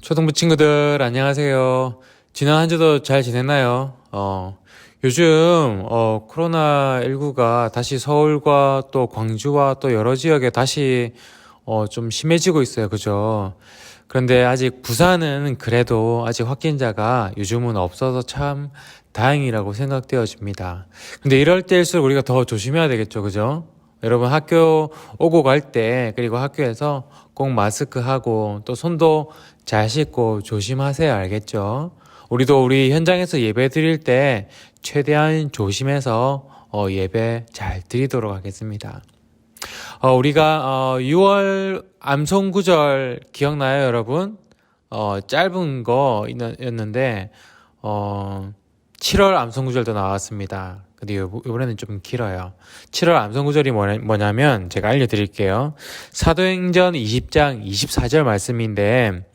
초등부 친구들 안녕하세요. 지난 한 주도 잘 지냈나요? 요즘 코로나19가 다시 서울과 또 광주와 또 여러 지역에 다시 좀 심해지고 있어요. 그죠? 그런데 아직 부산은 그래도 아직 확진자가 요즘은 없어서 참 다행이라고 생각되어집니다. 근데 이럴 때일수록 우리가 더 조심해야 되겠죠. 그죠? 여러분 학교 오고 갈 때 그리고 학교에서 꼭 마스크 하고 또 손도 잘 씻고 조심하세요. 알겠죠? 우리도 우리 현장에서 예배 드릴 때 최대한 조심해서 예배 잘 드리도록 하겠습니다. 우리가 6월 암송구절 기억나요, 여러분? 짧은 거였는데 7월 암송구절도 나왔습니다. 근데 이번에는 좀 길어요. 7월 암송구절이 뭐냐면 제가 알려드릴게요. 사도행전 20장 24절 말씀인데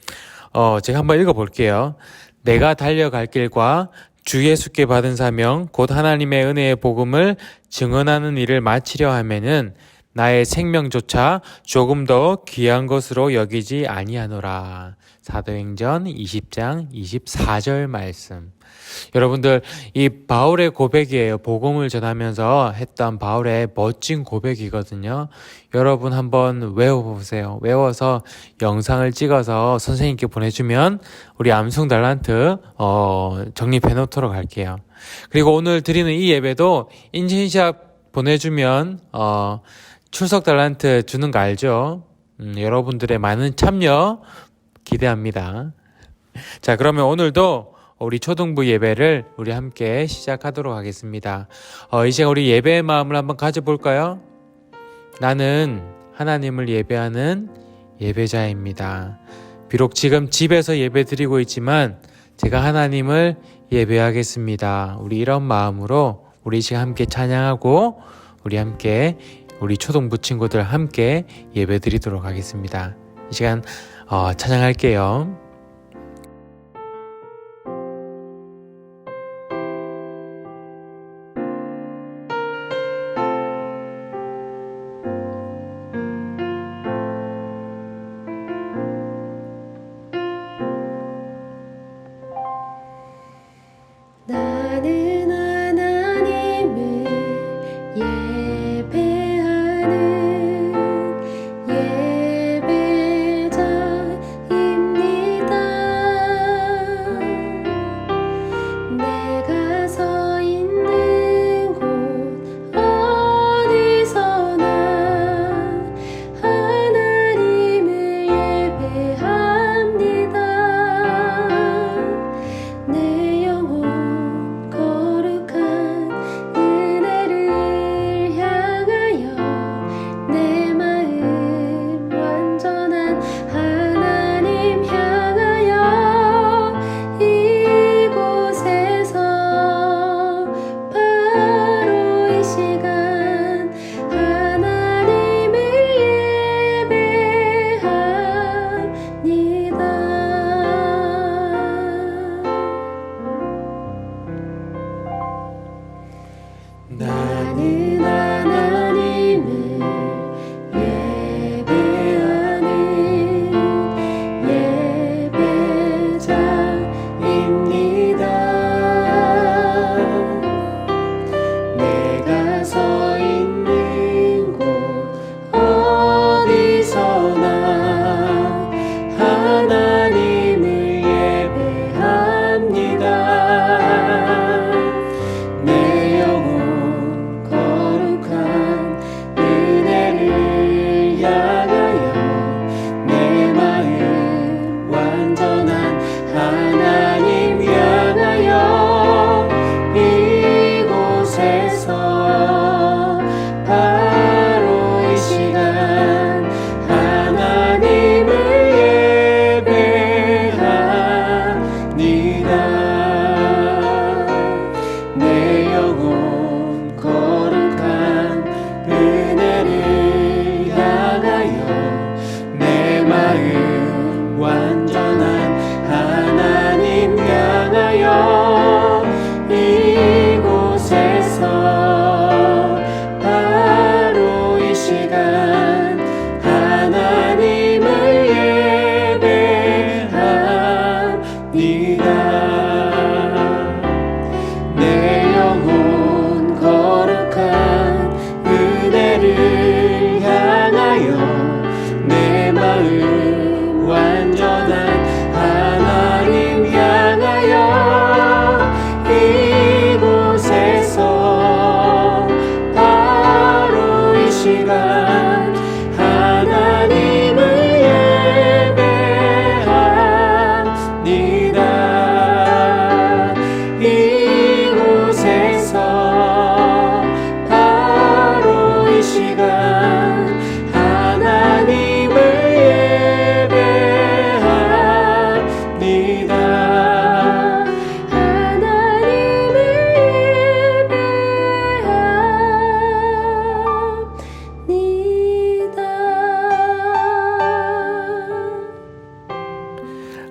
제가 한번 읽어볼게요. 내가 달려갈 길과 주 예수께 받은 사명 곧 하나님의 은혜의 복음을 증언하는 일을 마치려 하면은 나의 생명조차 조금 더 귀한 것으로 여기지 아니하노라. 사도행전 20장 24절 말씀. 여러분들 이 바울의 고백이에요. 복음을 전하면서 했던 바울의 멋진 고백이거든요. 여러분 한번 외워보세요. 외워서 영상을 찍어서 선생님께 보내주면 우리 암송 달란트 적립해 놓도록 할게요. 그리고 오늘 드리는 이 예배도 인증샷 보내주면 출석 달란트 주는 거 알죠? 여러분들의 많은 참여 기대합니다. 자, 그러면 오늘도 우리 초등부 예배를 우리 함께 시작하도록 하겠습니다. 이 시간 우리 예배의 마음을 한번 가져볼까요? 나는 하나님을 예배하는 예배자입니다. 비록 지금 집에서 예배 드리고 있지만 제가 하나님을 예배하겠습니다. 우리 이런 마음으로 우리 이 시간 함께 찬양하고 우리 초등부 친구들 함께 예배 드리도록 하겠습니다. 이 시간 찬양할게요. 나는 하나님을 예배하는 예배자입니다.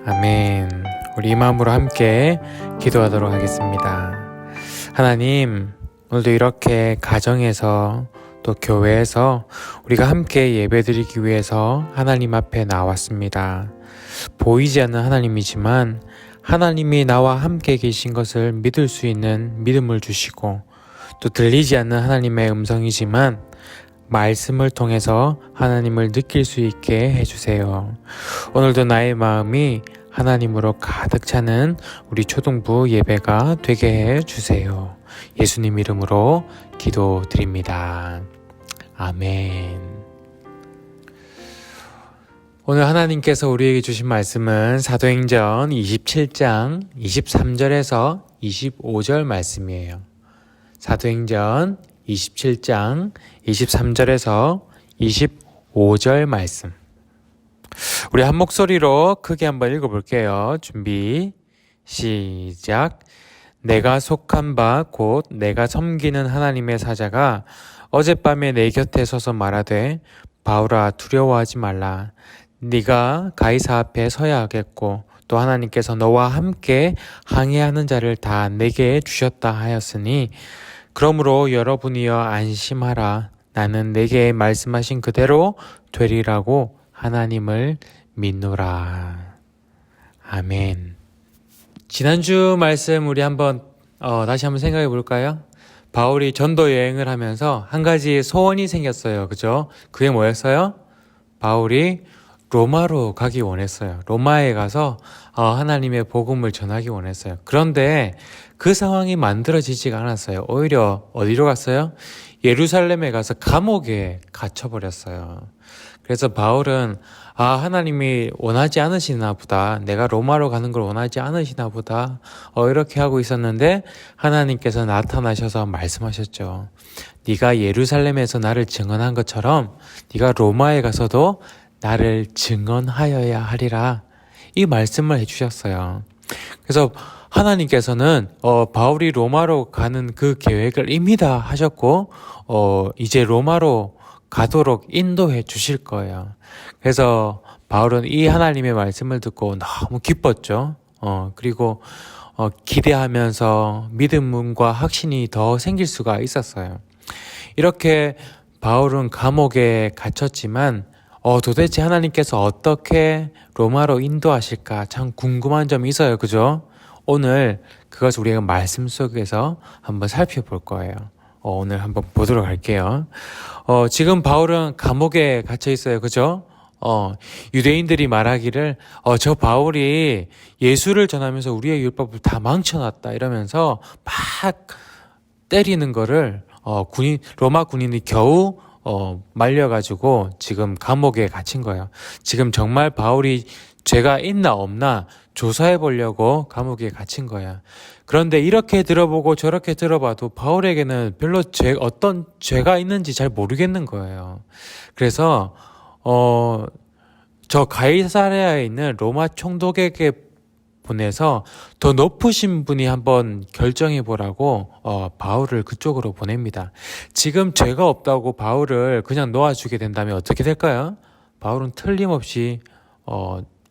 아멘. 우리 이 마음으로 함께 기도하도록 하겠습니다. 하나님, 오늘도 이렇게 가정에서 또 교회에서 우리가 함께 예배드리기 위해서 하나님 앞에 나왔습니다. 보이지 않는 하나님이지만 하나님이 나와 함께 계신 것을 믿을 수 있는 믿음을 주시고, 또 들리지 않는 하나님의 음성이지만 말씀을 통해서 하나님을 느낄 수 있게 해주세요. 오늘도 나의 마음이 하나님으로 가득 차는 우리 초등부 예배가 되게 해주세요. 예수님 이름으로 기도드립니다. 아멘. 오늘 하나님께서 우리에게 주신 말씀은 사도행전 27장 23절에서 25절 말씀이에요. 사도행전 27장 23절에서 25절 말씀. 우리 한 목소리로 크게 한번 읽어볼게요. 준비, 시작. 내가 속한 바 곧 내가 섬기는 하나님의 사자가 어젯밤에 내 곁에 서서 말하되, 바울아 두려워하지 말라. 네가 가이사 앞에 서야 하겠고 또 하나님께서 너와 함께 항해하는 자를 다 내게 주셨다 하였으니, 그러므로 여러분이여 안심하라. 나는 내게 말씀하신 그대로 되리라고 하나님을 믿노라. 아멘. 지난주 말씀 우리 다시 한번 생각해 볼까요? 바울이 전도 여행을 하면서 한 가지 소원이 생겼어요. 그죠? 그게 뭐였어요? 바울이 로마로 가기 원했어요. 로마에 가서 하나님의 복음을 전하기 원했어요. 그런데 그 상황이 만들어지지가 않았어요. 오히려 어디로 갔어요? 예루살렘에 가서 감옥에 갇혀버렸어요. 그래서 바울은 하나님이 원하지 않으시나 보다. 내가 로마로 가는 걸 원하지 않으시나 보다. 이렇게 하고 있었는데 하나님께서 나타나셔서 말씀하셨죠. 네가 예루살렘에서 나를 증언한 것처럼 네가 로마에 가서도 나를 증언하여야 하리라. 이 말씀을 해주셨어요. 그래서 하나님께서는 바울이 로마로 가는 그 계획을 이미 다 하셨고 이제 로마로 가도록 인도해 주실 거예요. 그래서 바울은 이 하나님의 말씀을 듣고 너무 기뻤죠. 그리고 기대하면서 믿음과 확신이 더 생길 수가 있었어요. 이렇게 바울은 감옥에 갇혔지만 도대체 하나님께서 어떻게 로마로 인도하실까 참 궁금한 점이 있어요. 그죠? 오늘 그것을 우리가 말씀 속에서 한번 살펴볼 거예요. 오늘 한번 보도록 할게요. 지금 바울은 감옥에 갇혀 있어요. 그죠? 유대인들이 말하기를 저 바울이 예수를 전하면서 우리의 율법을 다 망쳐놨다 이러면서 막 때리는 거를 로마 군인이 겨우 말려가지고 지금 감옥에 갇힌 거예요. 지금 정말 바울이 죄가 있나 없나 조사해 보려고 감옥에 갇힌 거야. 그런데 이렇게 들어보고 저렇게 들어봐도 바울에게는 별로 어떤 죄가 있는지 잘 모르겠는 거예요. 그래서 저 가이사랴에 있는 로마 총독에게 보내서 더 높으신 분이 한번 결정해 보라고 바울을 그쪽으로 보냅니다. 지금 죄가 없다고 바울을 그냥 놓아주게 된다면 어떻게 될까요? 바울은 틀림없이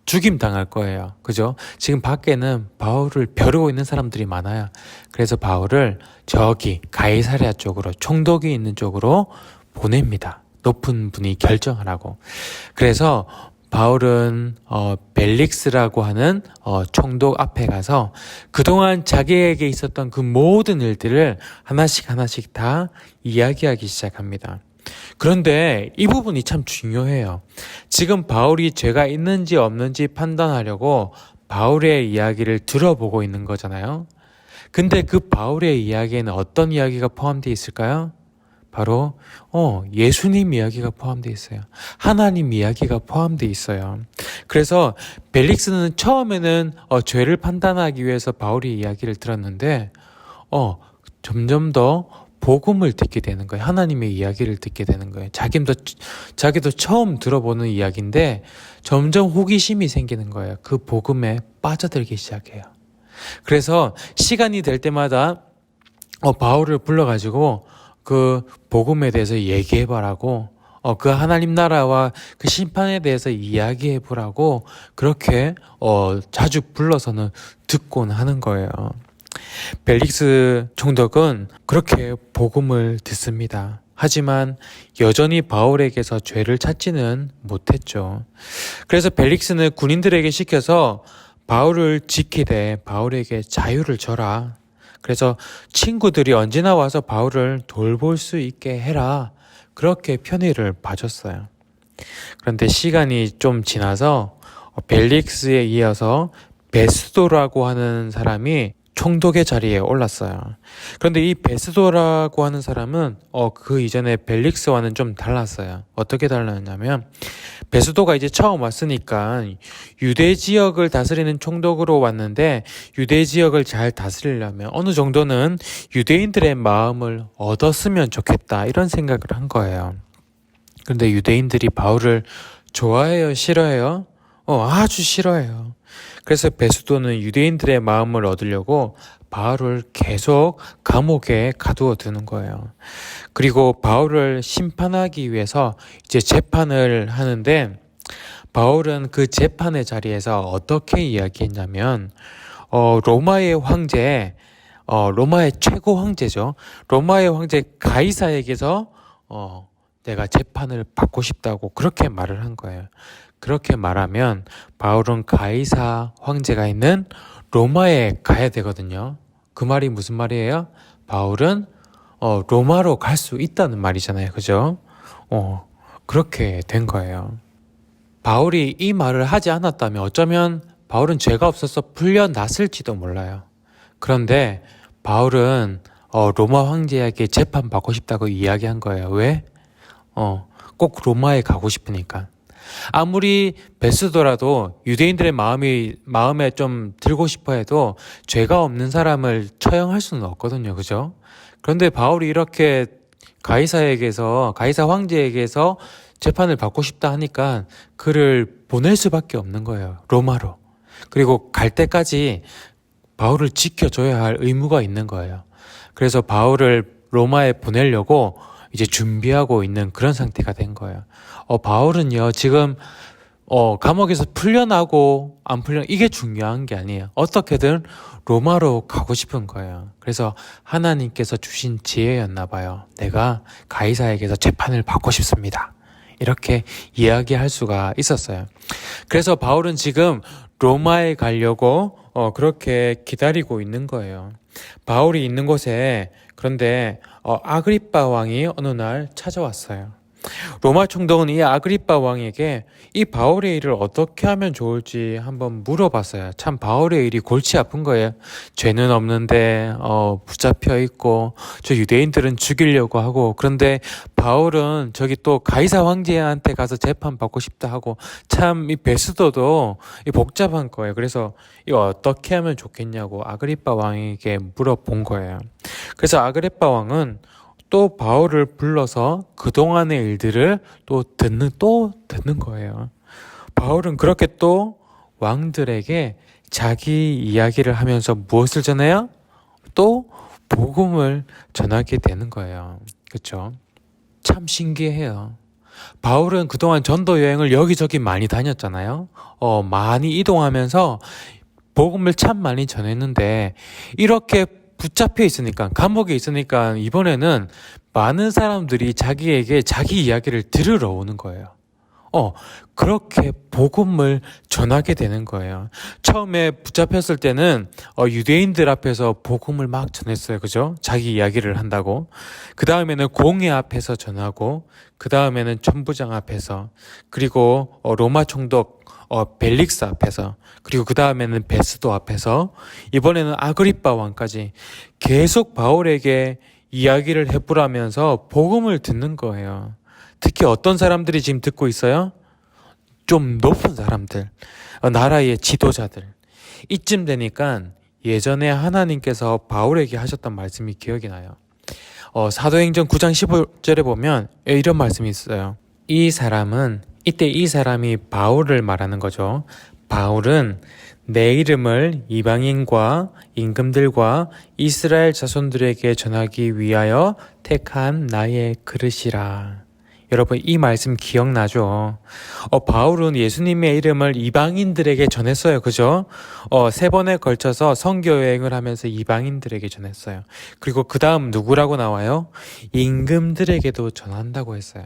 죽임 당할 거예요. 그죠? 지금 밖에는 바울을 벼르고 있는 사람들이 많아요. 그래서 바울을 저기 가이사랴 쪽으로, 총독이 있는 쪽으로 보냅니다. 높은 분이 결정하라고. 그래서 바울은 벨릭스라고 하는 총독 앞에 가서 그동안 자기에게 있었던 그 모든 일들을 하나씩 다 이야기하기 시작합니다. 그런데 이 부분이 참 중요해요. 지금 바울이 죄가 있는지 없는지 판단하려고 바울의 이야기를 들어보고 있는 거잖아요. 근데 그 바울의 이야기에는 어떤 이야기가 포함되어 있을까요? 바로 예수님 이야기가 포함되어 있어요. 하나님 이야기가 포함되어 있어요. 그래서 벨릭스는 처음에는 죄를 판단하기 위해서 바울의 이야기를 들었는데 점점 더 복음을 듣게 되는 거예요. 하나님의 이야기를 듣게 되는 거예요. 자기도 처음 들어보는 이야기인데 점점 호기심이 생기는 거예요. 그 복음에 빠져들기 시작해요. 그래서 시간이 될 때마다 바울을 불러가지고 그 복음에 대해서 얘기해봐라고 그 하나님 나라와 그 심판에 대해서 이야기해 보라고 그렇게 자주 불러서는 듣곤 하는 거예요. 벨릭스 총독은 그렇게 복음을 듣습니다. 하지만 여전히 바울에게서 죄를 찾지는 못했죠. 그래서 벨릭스는 군인들에게 시켜서 바울을 지키되 바울에게 자유를 줘라. 그래서 친구들이 언제나 와서 바울을 돌볼 수 있게 해라. 그렇게 편의를 봐줬어요. 그런데 시간이 좀 지나서 벨릭스에 이어서 베스도라고 하는 사람이 총독의 자리에 올랐어요. 그런데 이 베스도라고 하는 사람은 그 이전에 벨릭스와는 좀 달랐어요. 어떻게 달랐냐면 베스도가 이제 처음 왔으니까 유대 지역을 다스리는 총독으로 왔는데 유대 지역을 잘 다스리려면 어느 정도는 유대인들의 마음을 얻었으면 좋겠다 이런 생각을 한 거예요. 그런데 유대인들이 바울을 좋아해요? 싫어해요? 아주 싫어해요. 그래서 베스도는 유대인들의 마음을 얻으려고 바울을 계속 감옥에 가두어 두는 거예요. 그리고 바울을 심판하기 위해서 이제 재판을 하는데 바울은 그 재판의 자리에서 어떻게 이야기했냐면 로마의 황제, 로마의 최고 황제죠. 로마의 황제 가이사에게서 내가 재판을 받고 싶다고 그렇게 말을 한 거예요. 그렇게 말하면 바울은 가이사 황제가 있는 로마에 가야 되거든요. 그 말이 무슨 말이에요? 바울은 로마로 갈 수 있다는 말이잖아요. 그죠? 그렇게 된 거예요. 바울이 이 말을 하지 않았다면 어쩌면 바울은 죄가 없어서 풀려났을지도 몰라요. 그런데 바울은 로마 황제에게 재판받고 싶다고 이야기한 거예요. 왜? 꼭 로마에 가고 싶으니까. 아무리 베스도라도 유대인들의 마음에 좀 들고 싶어 해도 죄가 없는 사람을 처형할 수는 없거든요. 그죠? 그런데 바울이 이렇게 가이사 황제에게서 재판을 받고 싶다 하니까 그를 보낼 수밖에 없는 거예요. 로마로. 그리고 갈 때까지 바울을 지켜줘야 할 의무가 있는 거예요. 그래서 바울을 로마에 보내려고 이제 준비하고 있는 그런 상태가 된 거예요. 바울은요, 지금, 감옥에서 풀려나고 안 이게 중요한 게 아니에요. 어떻게든 로마로 가고 싶은 거예요. 그래서 하나님께서 주신 지혜였나 봐요. 내가 가이사에게서 재판을 받고 싶습니다. 이렇게 이야기할 수가 있었어요. 그래서 바울은 지금 로마에 가려고 그렇게 기다리고 있는 거예요. 바울이 있는 곳에 그런데 아그리빠 왕이 어느 날 찾아왔어요. 로마 총독은 이 아그리빠 왕에게 이 바울의 일을 어떻게 하면 좋을지 한번 물어봤어요. 참 바울의 일이 골치 아픈 거예요. 죄는 없는데 붙잡혀 있고 저 유대인들은 죽이려고 하고 그런데 바울은 저기 또 가이사 황제한테 가서 재판 받고 싶다 하고 참 이 베스도도 이 복잡한 거예요. 그래서 이거 어떻게 하면 좋겠냐고 아그리빠 왕에게 물어본 거예요. 그래서 아그리빠 왕은 또 바울을 불러서 그동안의 일들을 또 듣는 거예요. 바울은 그렇게 또 왕들에게 자기 이야기를 하면서 무엇을 전해요? 또 복음을 전하게 되는 거예요. 그렇죠? 참 신기해요. 바울은 그동안 전도 여행을 여기저기 많이 다녔잖아요. 많이 이동하면서 복음을 참 많이 전했는데 이렇게 붙잡혀 있으니까 감옥에 있으니까 이번에는 많은 사람들이 자기에게 자기 이야기를 들으러 오는 거예요. 그렇게 복음을 전하게 되는 거예요. 처음에 붙잡혔을 때는 유대인들 앞에서 복음을 막 전했어요. 그죠? 자기 이야기를 한다고. 그 다음에는 공회 앞에서 전하고 그 다음에는 천부장 앞에서 그리고 로마 총독 벨릭스 앞에서 그리고 그 다음에는 베스도 앞에서 이번에는 아그리빠 왕까지 계속 바울에게 이야기를 해보라면서 복음을 듣는 거예요. 특히 어떤 사람들이 지금 듣고 있어요? 좀 높은 사람들, 나라의 지도자들. 이쯤 되니까 예전에 하나님께서 바울에게 하셨던 말씀이 기억이 나요. 사도행전 9장 15절에 보면 이런 말씀이 있어요. 이때 이 사람이 바울을 말하는 거죠. 바울은 내 이름을 이방인과 임금들과 이스라엘 자손들에게 전하기 위하여 택한 나의 그릇이라. 여러분 이 말씀 기억나죠? 바울은 예수님의 이름을 이방인들에게 전했어요. 그죠? 3번에 걸쳐서 선교 여행을 하면서 이방인들에게 전했어요. 그리고 그 다음 누구라고 나와요? 임금들에게도 전한다고 했어요.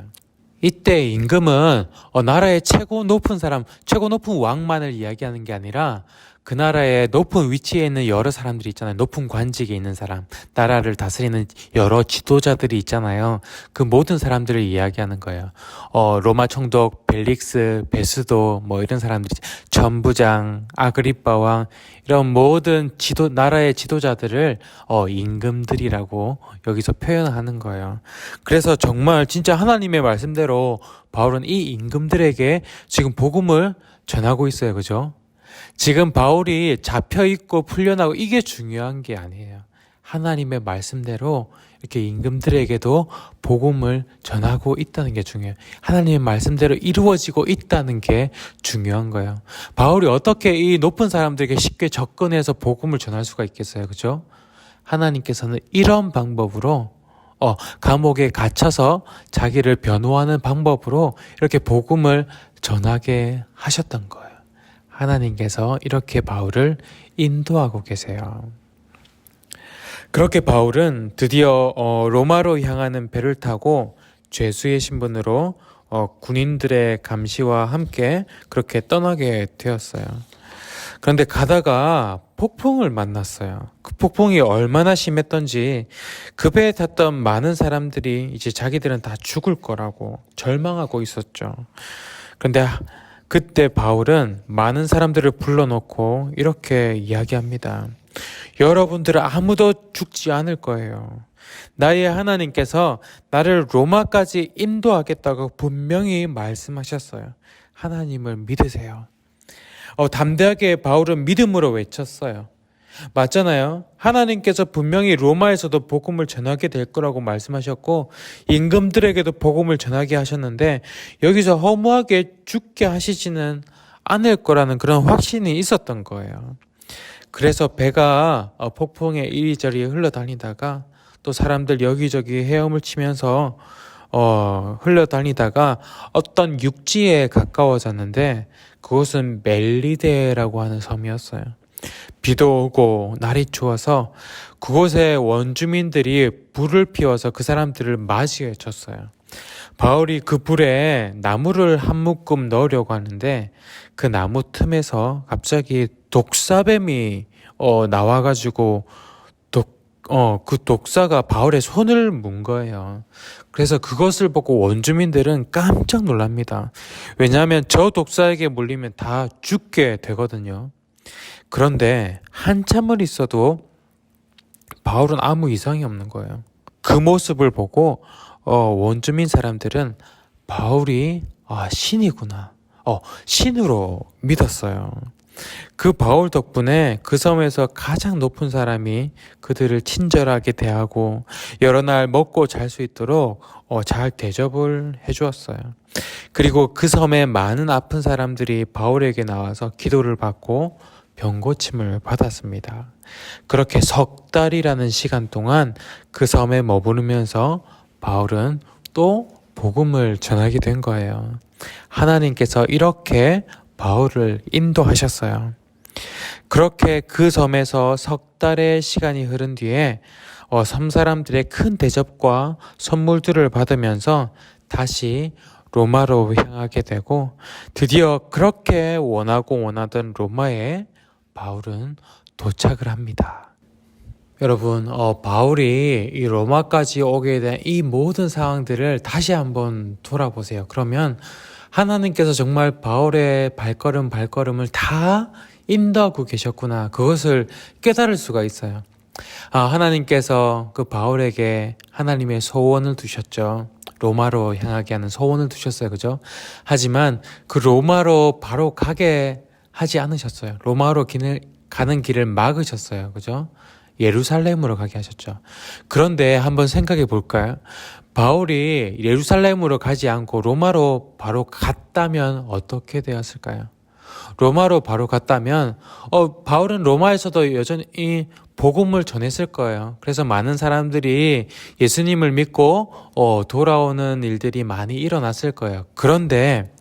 이때 임금은 나라의 최고 높은 사람, 최고 높은 왕만을 이야기하는 게 아니라 그 나라의 높은 위치에 있는 여러 사람들이 있잖아요. 높은 관직에 있는 사람, 나라를 다스리는 여러 지도자들이 있잖아요. 그 모든 사람들을 이야기하는 거예요. 로마 총독, 벨릭스, 베스도 뭐 이런 사람들이, 전부장, 아그리빠 왕, 이런 모든 나라의 지도자들을 임금들이라고 여기서 표현하는 거예요. 그래서 정말 진짜 하나님의 말씀대로 바울은 이 임금들에게 지금 복음을 전하고 있어요. 그죠? 지금 바울이 잡혀있고 풀려나고 이게 중요한 게 아니에요. 하나님의 말씀대로 이렇게 임금들에게도 복음을 전하고 있다는 게 중요해요. 하나님의 말씀대로 이루어지고 있다는 게 중요한 거예요. 바울이 어떻게 이 높은 사람들에게 쉽게 접근해서 복음을 전할 수가 있겠어요. 그죠? 하나님께서는 이런 방법으로 감옥에 갇혀서 자기를 변호하는 방법으로 이렇게 복음을 전하게 하셨던 거예요. 하나님께서 이렇게 바울을 인도하고 계세요. 그렇게 바울은 드디어 로마로 향하는 배를 타고 죄수의 신분으로 군인들의 감시와 함께 그렇게 떠나게 되었어요. 그런데 가다가 폭풍을 만났어요. 그 폭풍이 얼마나 심했던지 그 배에 탔던 많은 사람들이 이제 자기들은 다 죽을 거라고 절망하고 있었죠. 그런데 그때 바울은 많은 사람들을 불러놓고 이렇게 이야기합니다. 여러분들은 아무도 죽지 않을 거예요. 나의 하나님께서 나를 로마까지 인도하겠다고 분명히 말씀하셨어요. 하나님을 믿으세요. 담대하게 바울은 믿음으로 외쳤어요. 맞잖아요. 하나님께서 분명히 로마에서도 복음을 전하게 될 거라고 말씀하셨고 임금들에게도 복음을 전하게 하셨는데 여기서 허무하게 죽게 하시지는 않을 거라는 그런 확신이 있었던 거예요. 그래서 배가 폭풍에 이리저리 흘러다니다가 또 사람들 여기저기 헤엄을 치면서 흘러다니다가 어떤 육지에 가까워졌는데 그곳은 멜리데라고 하는 섬이었어요. 비도 오고 날이 추워서 그곳의 원주민들이 불을 피워서 그 사람들을 맞이해 줬어요. 바울이 그 불에 나무를 한 묶음 넣으려고 하는데 그 나무 틈에서 갑자기 독사뱀이 나와가지고 그 독사가 바울의 손을 문 거예요. 그래서 그것을 보고 원주민들은 깜짝 놀랍니다. 왜냐하면 저 독사에게 물리면 다 죽게 되거든요. 그런데 한참을 있어도 바울은 아무 이상이 없는 거예요. 그 모습을 보고 원주민 사람들은 바울이 신이구나, 신으로 믿었어요. 그 바울 덕분에 그 섬에서 가장 높은 사람이 그들을 친절하게 대하고 여러 날 먹고 잘 수 있도록 잘 대접을 해주었어요. 그리고 그 섬에 많은 아픈 사람들이 바울에게 나와서 기도를 받고 병고침을 받았습니다. 그렇게 석 달이라는 시간 동안 그 섬에 머무르면서 바울은 또 복음을 전하게 된 거예요. 하나님께서 이렇게 바울을 인도하셨어요. 그렇게 그 섬에서 석 달의 시간이 흐른 뒤에 섬 사람들의 큰 대접과 선물들을 받으면서 다시 로마로 향하게 되고 드디어 그렇게 원하던 로마에 바울은 도착을 합니다. 여러분, 바울이 이 로마까지 오게 된 이 모든 상황들을 다시 한번 돌아보세요. 그러면 하나님께서 정말 바울의 발걸음을 다 인도하고 계셨구나. 그것을 깨달을 수가 있어요. 하나님께서 그 바울에게 하나님의 소원을 두셨죠. 로마로 향하게 하는 소원을 두셨어요. 그죠? 하지만 그 로마로 바로 가게 하지 않으셨어요. 로마로 가는 길을 막으셨어요. 그죠? 예루살렘으로 가게 하셨죠. 그런데 한번 생각해 볼까요? 바울이 예루살렘으로 가지 않고 로마로 바로 갔다면 어떻게 되었을까요? 로마로 바로 갔다면 바울은 로마에서도 여전히 복음을 전했을 거예요. 그래서 많은 사람들이 예수님을 믿고 돌아오는 일들이 많이 일어났을 거예요. 그런데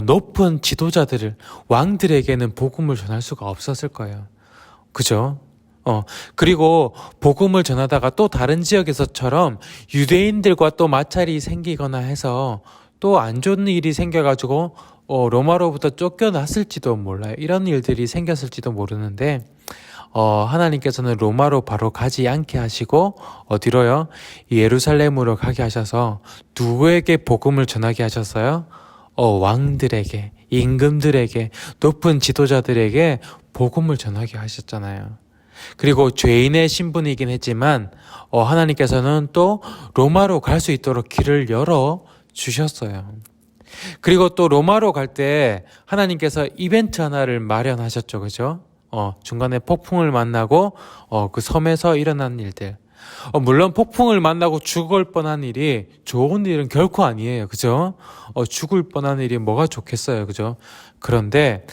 높은 지도자들을 왕들에게는 복음을 전할 수가 없었을 거예요. 그죠? 그리고 복음을 전하다가 또 다른 지역에서처럼 유대인들과 또 마찰이 생기거나 해서 또 안 좋은 일이 생겨가지고 로마로부터 쫓겨났을지도 몰라요. 이런 일들이 생겼을지도 모르는데 하나님께서는 로마로 바로 가지 않게 하시고 어디로요? 예루살렘으로 가게 하셔서 누구에게 복음을 전하게 하셨어요? 왕들에게, 임금들에게, 높은 지도자들에게 복음을 전하게 하셨잖아요. 그리고 죄인의 신분이긴 했지만 하나님께서는 또 로마로 갈 수 있도록 길을 열어 주셨어요. 그리고 또 로마로 갈 때 하나님께서 이벤트 하나를 마련하셨죠. 그죠? 중간에 폭풍을 만나고 그 섬에서 일어난 일들. 물론 폭풍을 만나고 죽을 뻔한 일이 좋은 일은 결코 아니에요. 그죠? 죽을 뻔한 일이 뭐가 좋겠어요. 그죠? 그런데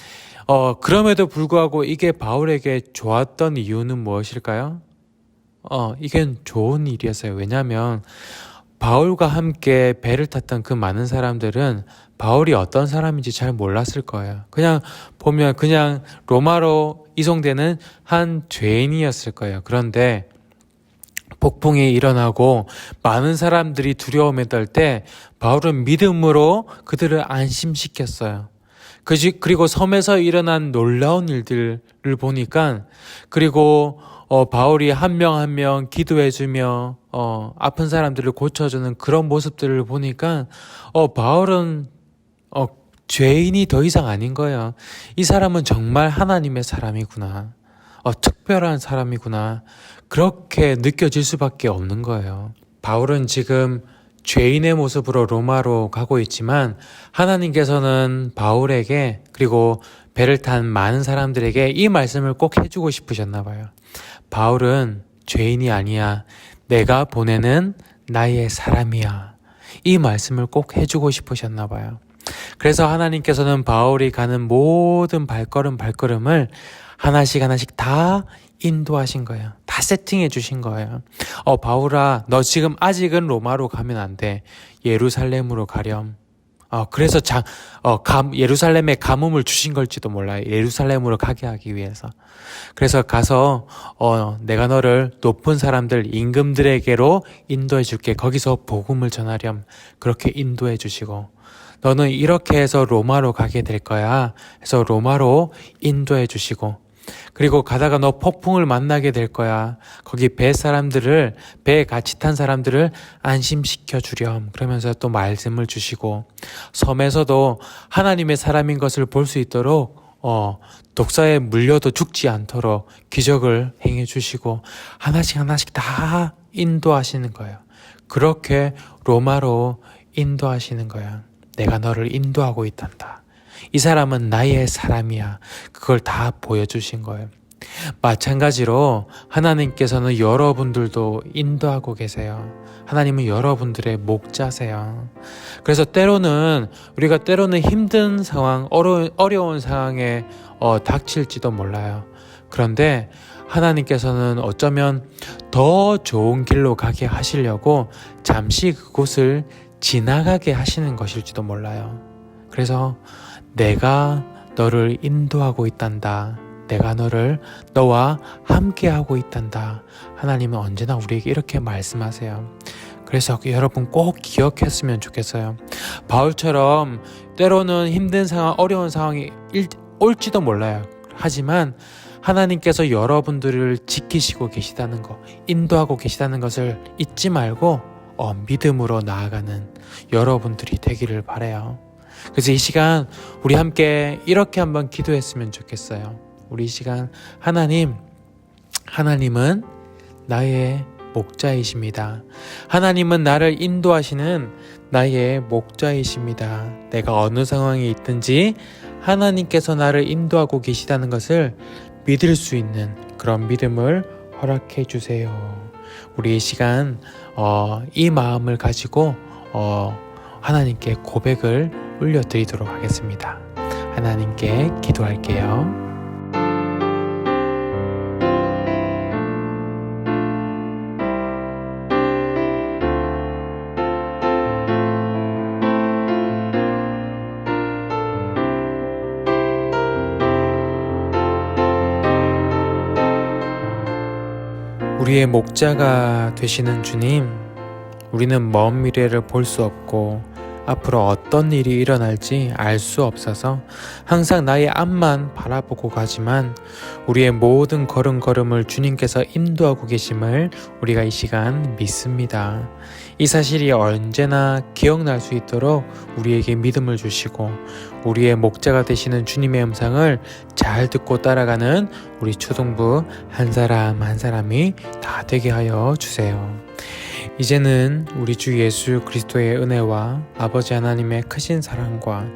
그럼에도 불구하고 이게 바울에게 좋았던 이유는 무엇일까요? 이게 좋은 일이었어요. 왜냐하면 바울과 함께 배를 탔던 그 많은 사람들은 바울이 어떤 사람인지 잘 몰랐을 거예요. 그냥 보면 그냥 로마로 이송되는 한 죄인이었을 거예요. 그런데 폭풍이 일어나고 많은 사람들이 두려움에 떨 때 바울은 믿음으로 그들을 안심시켰어요. 그리고 섬에서 일어난 놀라운 일들을 보니까 그리고 바울이 한 명 한 명 기도해주며 아픈 사람들을 고쳐주는 그런 모습들을 보니까 바울은 죄인이 더 이상 아닌 거예요. 이 사람은 정말 하나님의 사람이구나. 특별한 사람이구나. 그렇게 느껴질 수밖에 없는 거예요. 바울은 지금 죄인의 모습으로 로마로 가고 있지만 하나님께서는 바울에게 그리고 배를 탄 많은 사람들에게 이 말씀을 꼭 해주고 싶으셨나 봐요. 바울은 죄인이 아니야. 내가 보내는 나의 사람이야. 이 말씀을 꼭 해주고 싶으셨나 봐요. 그래서 하나님께서는 바울이 가는 모든 발걸음을 하나씩 다 인도하신 거예요. 다 세팅해 주신 거예요. 바울아, 너 지금 아직은 로마로 가면 안 돼. 예루살렘으로 가렴. 그래서 예루살렘에 가뭄을 주신 걸지도 몰라요. 예루살렘으로 가게 하기 위해서. 그래서 가서 내가 너를 높은 사람들, 임금들에게로 인도해 줄게. 거기서 복음을 전하렴. 그렇게 인도해 주시고 너는 이렇게 해서 로마로 가게 될 거야. 해서 로마로 인도해 주시고 그리고 가다가 너 폭풍을 만나게 될 거야. 거기 배에 같이 탄 사람들을 안심시켜 주렴. 그러면서 또 말씀을 주시고 섬에서도 하나님의 사람인 것을 볼 수 있도록 독사에 물려도 죽지 않도록 기적을 행해 주시고 하나씩 다 인도하시는 거예요. 그렇게 로마로 인도하시는 거야. 내가 너를 인도하고 있단다. 이 사람은 나의 사람이야. 그걸 다 보여주신 거예요. 마찬가지로 하나님께서는 여러분들도 인도하고 계세요. 하나님은 여러분들의 목자세요. 그래서 우리가 때로는 힘든 상황, 어려운 상황에 닥칠지도 몰라요. 그런데 하나님께서는 어쩌면 더 좋은 길로 가게 하시려고 잠시 그곳을 지나가게 하시는 것일지도 몰라요. 그래서 내가 너를 인도하고 있단다. 내가 너와 함께하고 있단다. 하나님은 언제나 우리에게 이렇게 말씀하세요. 그래서 여러분 꼭 기억했으면 좋겠어요. 바울처럼 때로는 힘든 상황, 어려운 상황이 올지도 몰라요. 하지만 하나님께서 여러분들을 지키시고 계시다는 것, 인도하고 계시다는 것을 잊지 말고 믿음으로 나아가는 여러분들이 되기를 바라요. 그래서 이 시간 우리 함께 이렇게 한번 기도했으면 좋겠어요. 우리 이 시간 하나님은 나의 목자이십니다. 하나님은 나를 인도하시는 나의 목자이십니다. 내가 어느 상황에 있든지 하나님께서 나를 인도하고 계시다는 것을 믿을 수 있는 그런 믿음을 허락해 주세요. 우리 이 시간 이 마음을 가지고 하나님께 고백을 올려드리도록 하겠습니다. 하나님께 기도할게요. 우리의 목자가 되시는 주님, 우리는 먼 미래를 볼 수 없고 앞으로 어떤 일이 일어날지 알 수 없어서 항상 나의 앞만 바라보고 가지만 우리의 모든 걸음걸음을 주님께서 인도하고 계심을 우리가 이 시간 믿습니다. 이 사실이 언제나 기억날 수 있도록 우리에게 믿음을 주시고 우리의 목자가 되시는 주님의 음성을 잘 듣고 따라가는 우리 초등부 한 사람 한 사람이 다 되게 하여 주세요. 이제는 우리 주 예수 그리스도의 은혜와 아버지 하나님의 크신 사랑과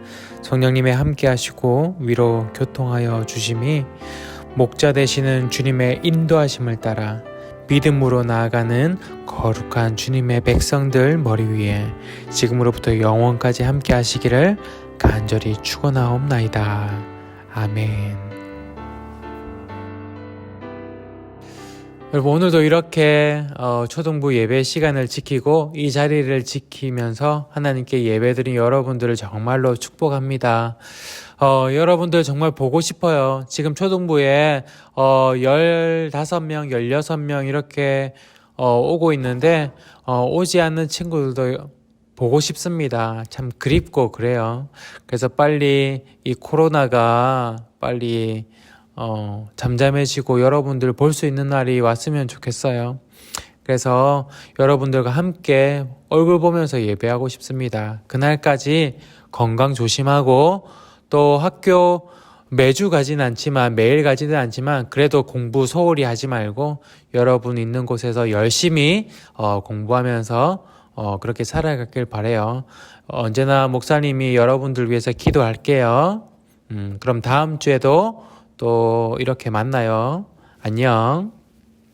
성령님의 함께 하시고 위로 교통하여 주심이 목자 되시는 주님의 인도하심을 따라 믿음으로 나아가는 거룩한 주님의 백성들 머리 위에 지금으로부터 영원까지 함께 하시기를 간절히 축원하옵나이다. 아멘. 여러분, 오늘도 이렇게 초등부 예배 시간을 지키고 이 자리를 지키면서 하나님께 예배드린 여러분들을 정말로 축복합니다. 여러분들 정말 보고 싶어요. 지금 초등부에 15명, 16명 이렇게 오고 있는데 오지 않는 친구들도 보고 싶습니다. 참 그립고 그래요. 그래서 빨리 이 코로나가 빨리 잠잠해지고 여러분들 볼 수 있는 날이 왔으면 좋겠어요. 그래서 여러분들과 함께 얼굴 보면서 예배하고 싶습니다. 그날까지 건강 조심하고 또 학교 매주 가진 않지만 매일 가지는 않지만 그래도 공부 소홀히 하지 말고 여러분 있는 곳에서 열심히 공부하면서 그렇게 살아가길 바라요. 언제나 목사님이 여러분들 위해서 기도할게요. 그럼 다음 주에도 또 이렇게 만나요. 안녕.